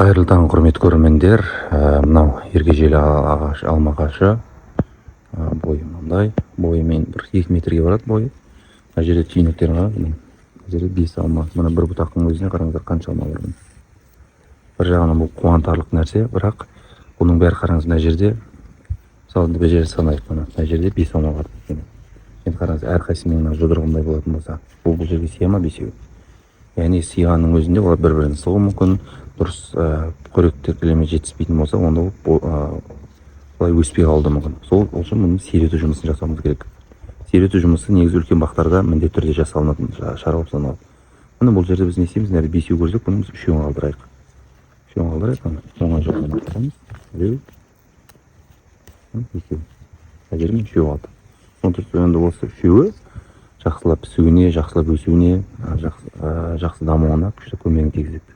Қайырлы таң, құрметті көрермендер. Мынау ергежейлі ағаш, алма ағашы. Бойы мынандай. Бойымен бір 2 метрге барады бойы. Мына жерде түйнектер бар. Мына жерде 5 алма. Мына бір бұтақтың өзіне қараңыздар қанша алма бар. Бір жағынан бұл қуантарлық нәрсе, бірақ бұның бәрі қараңыз мына жерде. Мысалы бір жерде санайық, мына жерде 5 алма бар. Енді қараңыз, әрқайсысының мына жұдырығындай болатын болса, бұл жерге сия ма, бесеу. Яғни сиғанның өзінде олар бір-бірін сығуы мүмкін. Дұрыс қоректіліме жетіспейтін болса, онда олай өспей қалуы мүмкін. Сол үшін мұның сирету жұмысын жасауымыз керек. Сирету жұмысы негізі үлкен бақтарда міндетті түрде жасалынатын шара болып саналады. Міне бұл жерде біз не істейміз? Нәрі бесеу көрсек, бұны біз үшеуін қалдырайық. Үшеуін қалдырайық, оңай жоқпен қалдырамыз. Біреу, екеу. Мына жермен үшеу қалды. Сондықтан енді осы үшеуі жақсылап пісуіне, жақсылап өсуіне, жақсы дамуына күшті көмегін тигізеді.